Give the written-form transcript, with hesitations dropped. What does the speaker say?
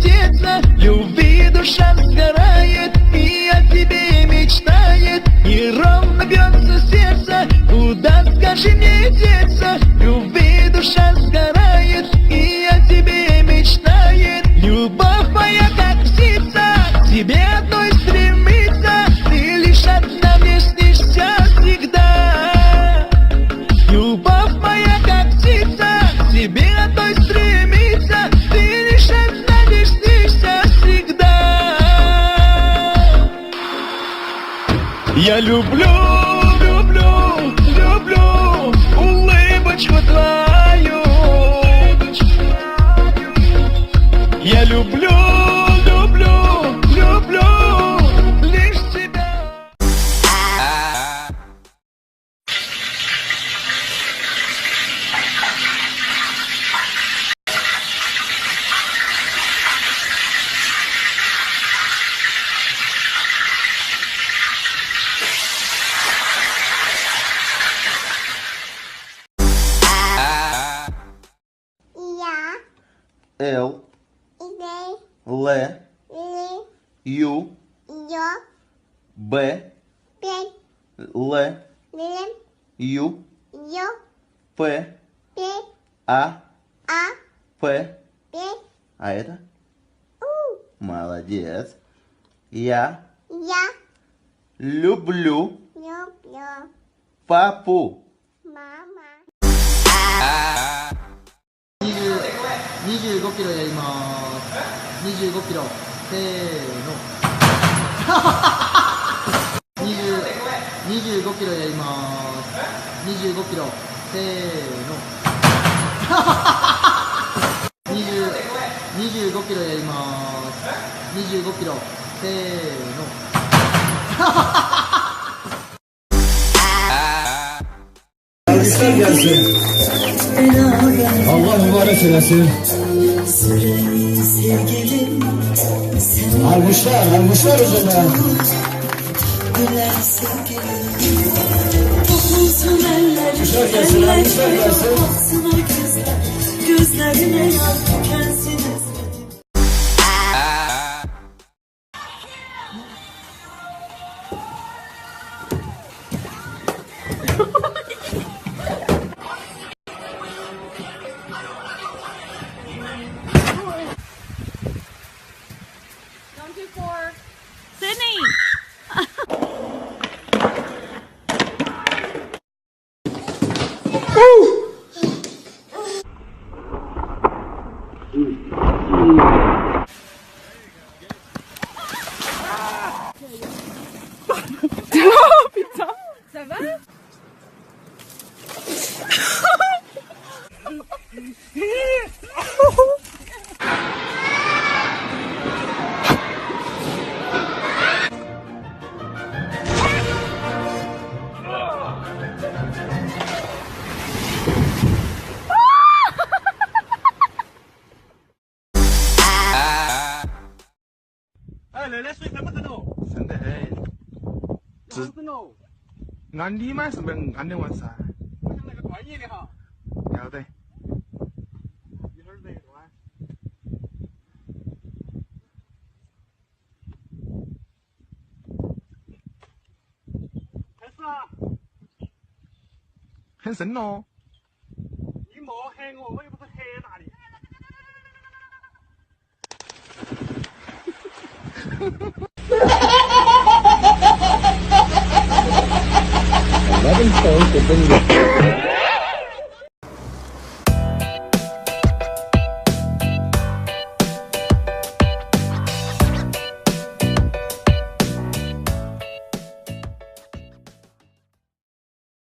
светится, любви душа сгорает, и о тебе мечтает. Неровно бьется сердце, куда, скажи мне, деться? Любви душа сгорает, и о тебе мечтает. Любовь моя, как птица, к тебе одной стремится. Ты лишь одна мне снишься всегда. Любовь моя, как птица, к тебе одной стремится. Ты лишь одна мне снишься всегда. Я люблю, люблю, люблю улыбочку твою. Я люблю, люблю, люблю лишь тебя. 1, L, L, U, B, L, U, P, А, П. А это? Молодец. Я люблю папу. 25キロやります。25キロ。せーの。25キロやります。25キロ。せーの。25キロやります。25キロ。せーの。Alkışlar gelsin. Allah mübarek eylesin. Alkışlar o zaman. Alkışlar gelsin. Gözlerine yar tükensiniz. Sydney! Putain! Ça va? Ngon đi mà, sao mình ăn được ăn sao? Kéo đây. Hen sấn nó. Another phone to bring the